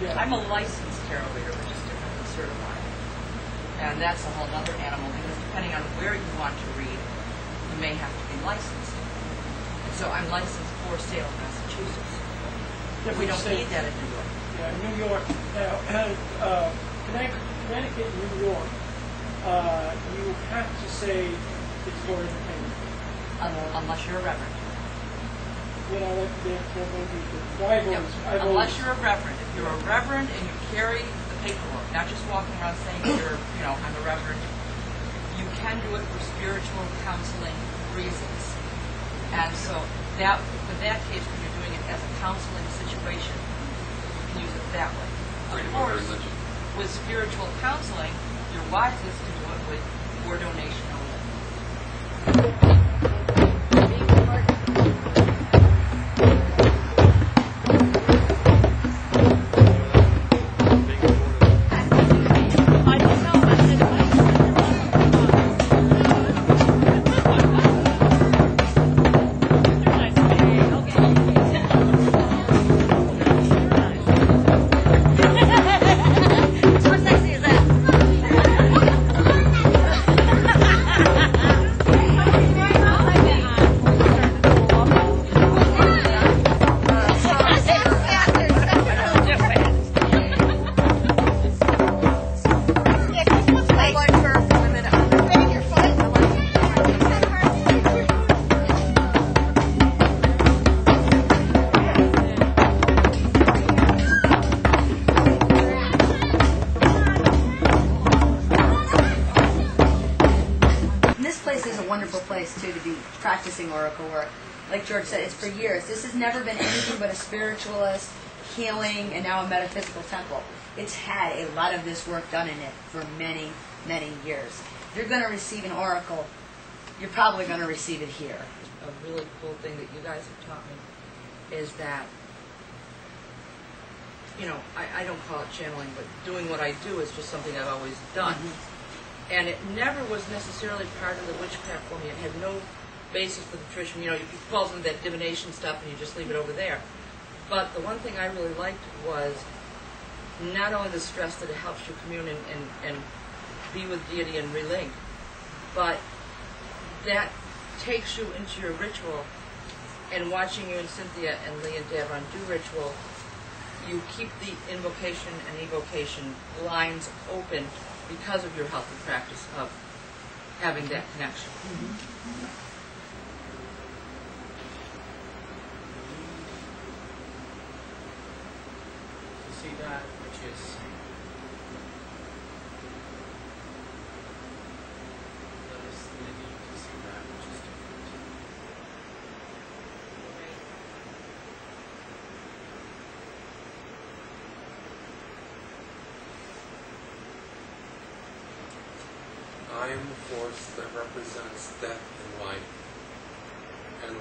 Yeah. I'm a licensed tarot reader, which is different than certified. And that's a whole other animal, because depending on where you want to read, you may have to be licensed. And so I'm licensed for Salem, Massachusetts. We don't need that in New York. Yeah, New York. Now, Connecticut and New York, you have to say it's for independent. Unless you're a reverend. You know, there may be rivals. Yep. Unless you're a reverend. If you're a reverend and you carry the paperwork, not just walking around saying you're, I'm a reverend, you can do it for spiritual counseling reasons. And so in that case, when you're doing it as a counseling situation, you can use it that way. Of course, with spiritual counseling, you're wisest to do it with for donation only. Oracle work. Like George said, it's for years. This has never been anything but a spiritualist, healing, and now a metaphysical temple. It's had a lot of this work done in it for many, many years. If you're going to receive an oracle, you're probably going to receive it here. A really cool thing that you guys have taught me is that, I don't call it channeling, but doing what I do is just something I've always done. Mm-hmm. And it never was necessarily part of the witchcraft for me. It had no basis for the tradition. You fall into that divination stuff and you just leave it over there. But the one thing I really liked was not only the stress that it helps you commune and be with deity and relink, but that takes you into your ritual. And watching you and Cynthia and Lee and Davron do ritual, you keep the invocation and evocation lines open because of your healthy practice of having that connection. Mm-hmm. See that, which is to see that, which is different. I am the force that represents death and life and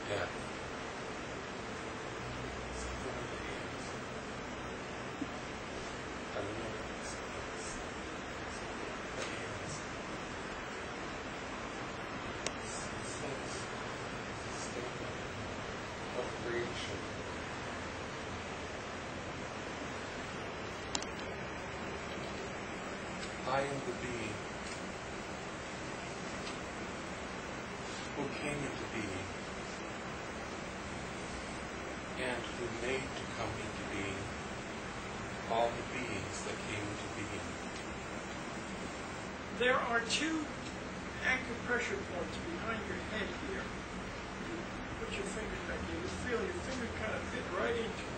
death. I am the being who came into being and who made to come into being all the beings that came into being. There are two acupressure points behind your head here. You put your finger back here. You feel your finger kind of fit right into it.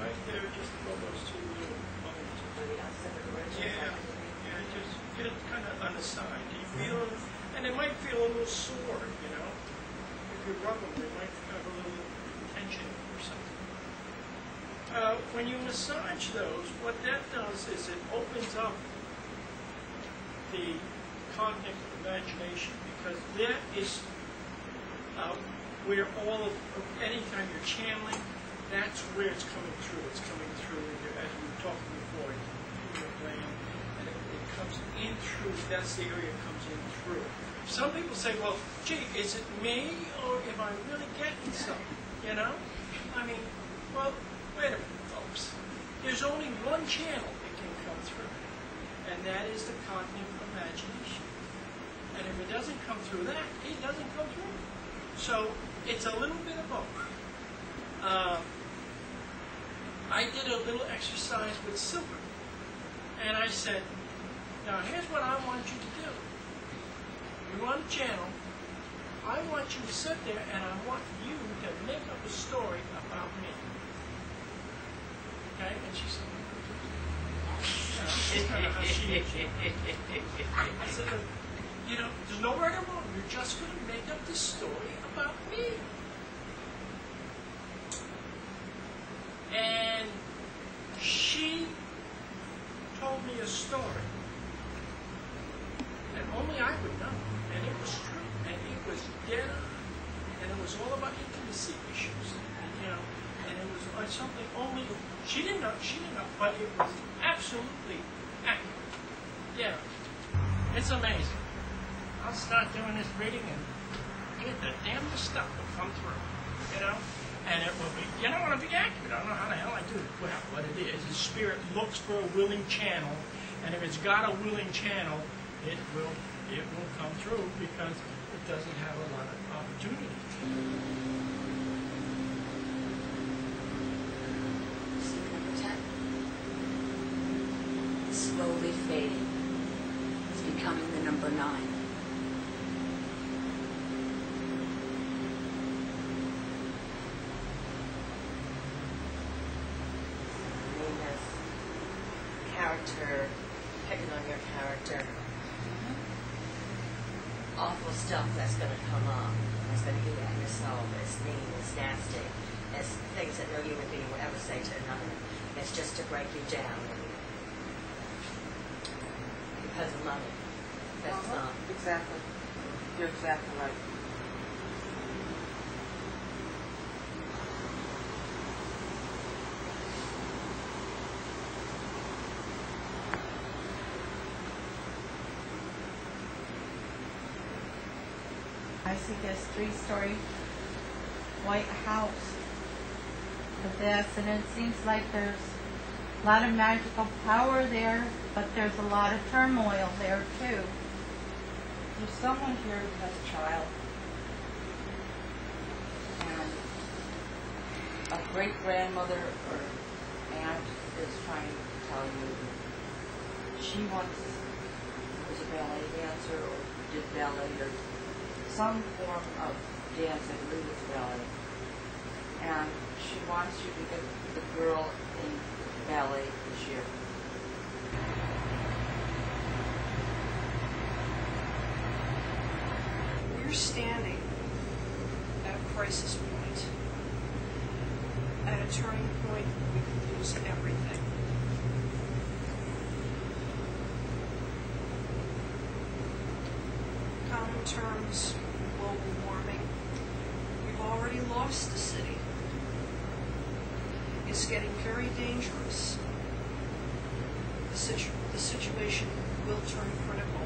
Right there, just above those two little bones. Yeah. Just kind of on the side. Do you feel it? And it might feel a little sore, If you rub them, they might have a little tension or something. When you massage those, what that does is it opens up the cognitive imagination, because that is where all of anytime you're channeling, that's where it's coming through. It's coming through, as we were talking before, in your brain. Comes in through, that's the area it comes in through. Some people say, well, gee, is it me or am I really getting something? I mean, well, wait a minute, folks. there's only one channel it can come through, and that is the cognitive imagination. And if it doesn't come through that, it doesn't come through. So it's a little bit of both. I did a little exercise with silver, and I said, now here's what I want you to do. You're on the channel. I want you to sit there, and I want you to make up a story about me. Okay? And she said, that's kind of how she is. I said, you know, there's no right or wrong. You're just going to make up this story about me. And she told me a story that only I would know. And it was true. And it was dead on. And it was all about intimacy issues. And, you know, and it was like something only she didn't know, but it was absolutely accurate. Yeah. It's amazing. I'll start doing this reading and get the damnedest stuff will come through. You know? And it will be, you know, it'll be accurate. I don't know how the hell I do it. Well, what it is spirit looks for a willing channel, and if it's got a willing channel, it will come through because it doesn't have a lot of opportunity. See number 10. Slowly fading. It's becoming the number 9. Character, picking on your character, awful stuff that's going to come up, that's going to get at yourself, it's mean, it's nasty, it's things that no human being will ever say to another. It's just to break you down because of money. That's not. Exactly. You're exactly right. I see this 3-story white house with this, and it seems like there's a lot of magical power there, but there's a lot of turmoil there too. There's someone here who has a child, and a great-grandmother or aunt is trying to tell you she once was a ballet dancer or did ballet or some form of dance, I believe it's ballet, and she wants you to get the girl in ballet this year. We're standing at a crisis point, at a turning point where we could lose everything. Common terms, global warming. We've already lost the city. It's getting very dangerous. The situation will turn critical.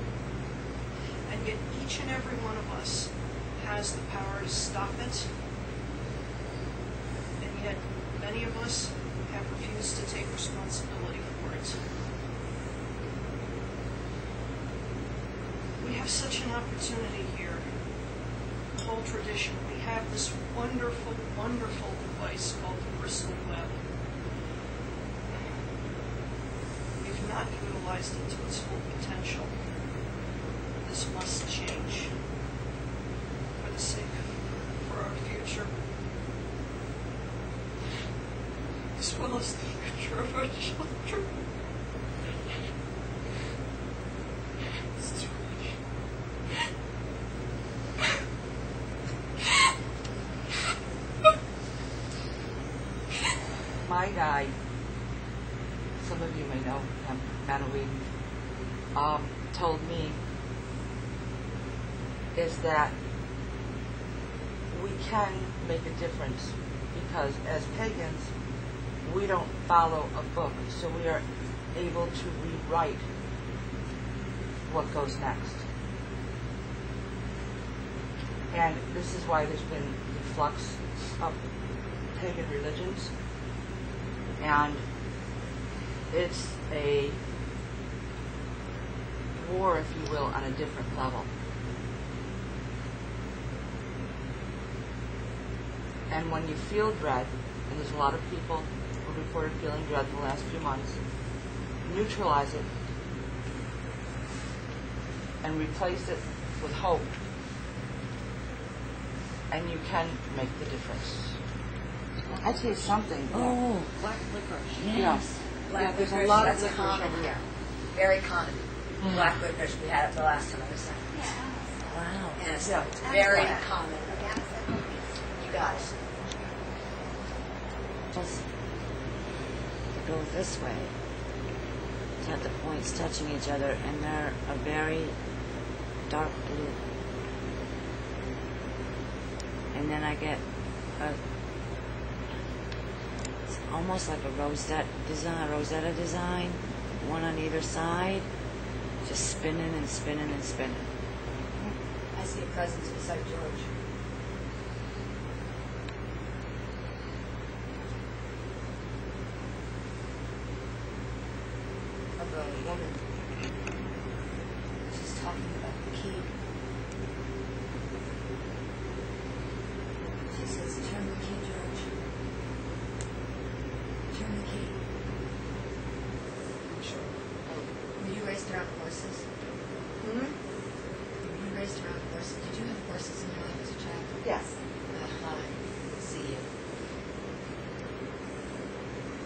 And yet each and every one of us has the power to stop it. And yet many of us have refused to take responsibility for it. We have such an opportunity here. The whole tradition. We have this wonderful, wonderful device called the crystal web. We've not utilized it to its full potential. This must change for the sake for our future, as well as the future of our children. My guide, some of you may know him, Manuel, told me is that we can make a difference because as pagans, we don't follow a book, so we are able to rewrite what goes next. And this is why there's been the flux of pagan religions. And it's a war, if you will, on a different level. And when you feel dread, and there's a lot of people who reported feeling dread the last few months, neutralize it and replace it with hope, and you can make the difference. I'll tell you something. Oh, Black licorice. yes. Yeah, Black there's a licorice, lot of that's licorice common over here. there. Very common. Black licorice, we had it the last time I was there. Wow. And it's Yeah. very common. You got it. Just to go this way. It's got the points touching each other, and they're a very dark blue. And then I get it's almost like a Rosetta design, one on either side, just spinning and spinning and spinning. I see a presence beside George. Of a woman. She's talking about the key. She says, turn the key, George. Turn the key. Were you raised around horses? Were you raised around horses? Did you have horses in your life as a child? Yes. I see you.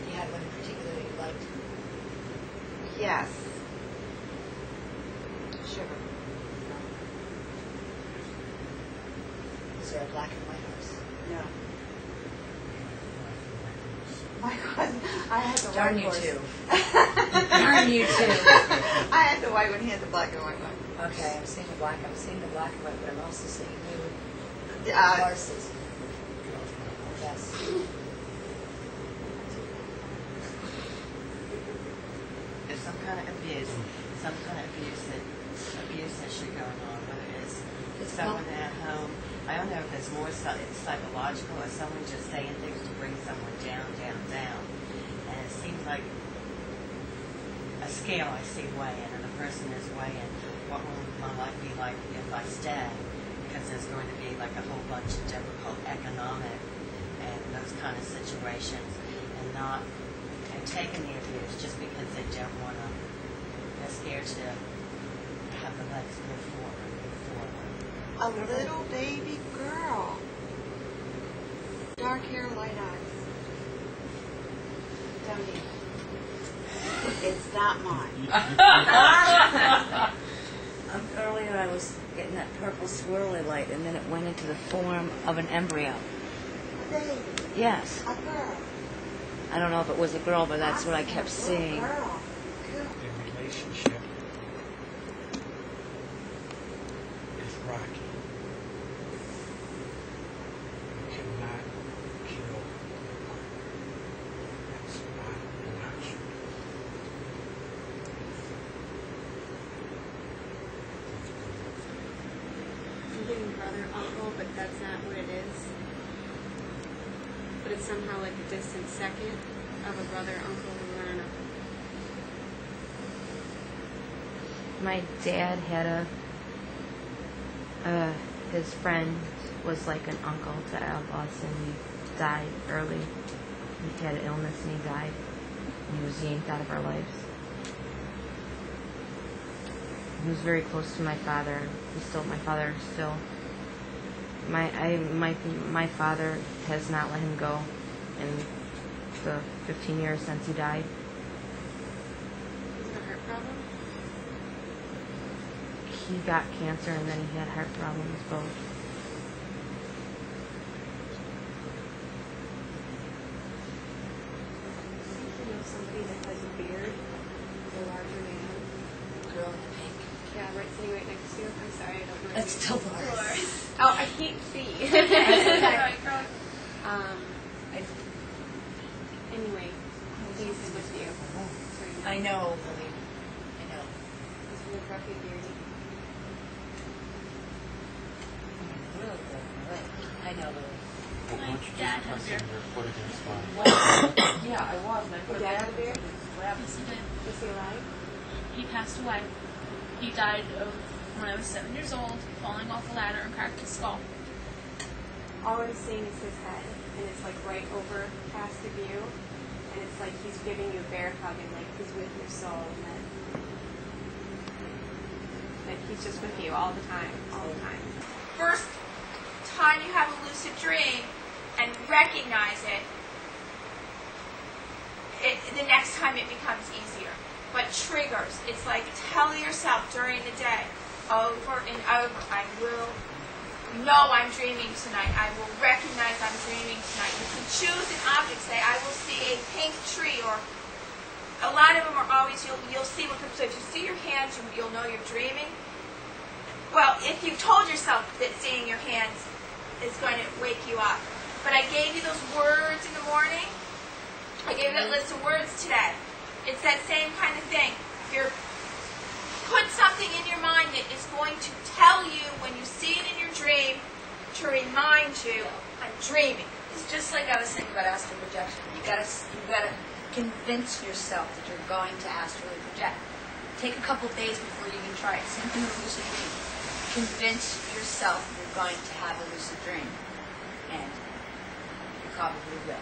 You had one in particular that you liked? Yes. Sugar. Is there a black and white horse? No. My God, I had the Darn white you horse. two. Darn you two. I had the white one, he had the black and white one. Okay, I'm seeing the black and white, but I'm also seeing you. Uh, Horses. Yes. There's some kind of abuse issue going on, whether it's It's someone called- at home. I don't know if it's more it's psychological or someone just saying things to bring someone down. And it seems like a scale I see weighing, and the person is weighing what will my life be like if I stay, because there's going to be like a whole bunch of difficult economic and those kind of situations, and taking the abuse just because they don't want to. They're scared to have the legs move forward. a little baby girl. Dark hair, light eyes. Tony. It's not mine. Earlier I was getting that purple swirly light, and then it went into the form of an embryo. A baby. Yes. A girl. I don't know if it was a girl, but that's what I kept Little seeing. girl. The relationship is rocky. You cannot kill your partner. That's not an option. I'm thinking brother, uncle, but that's not what it is. But it's somehow like a distant second of a brother, uncle, I don't know. My dad had his friend was like an uncle to us, and he died early. He had an illness and he died. He was yanked out of our lives. He was very close to my father. My father still. My father has not let him go in the 15 years since he died. Is it a heart problem? He got cancer and then he had heart problems both. You know somebody that has a beard, a larger man. Girl in the pink. Yeah, right, sitting right next to you. I'm sorry, I don't know. That's Dolores. Oh, I can't see. Anyway, he's with you. I know, believe me. I know. He's really gruffy, beardy. Really good. Really. I know, Lily. Why My don't you dad just had a press beer. in your foot against mine? Yeah, I was, and I put Your dad that had a beer? Yes, he did. Is he alive? He passed away. He died when I was 7 years old, falling off a ladder and cracked his skull. All I'm seeing is his head, and it's like right over past the view, and it's like he's giving you a bear hug, and like he's with your soul, and then like he's just with you all the time, all the time. First time you have a lucid dream and recognize it, the next time it becomes easier. But triggers, it's like tell yourself during the day, over and over, I will know I'm dreaming tonight. I will recognize I'm dreaming tonight. You can choose an object, say I will see a pink tree, or a lot of them are always, you'll see what comes. So if you see your hands, you'll know you're dreaming. Well, if you told yourself that seeing your hands is going to wake you up. But I gave you those words in the morning. I gave you that list of words today. It's that same kind of thing. Put something in your mind that is going to tell you when you see it in your dream to remind you, I'm dreaming. It's just like I was saying about astral projection. You gotta convince yourself that you're going to astrally project. Take a couple days before you even try it. Same thing with lucid dream. Convince yourself you're going to have a lucid dream, and you probably will.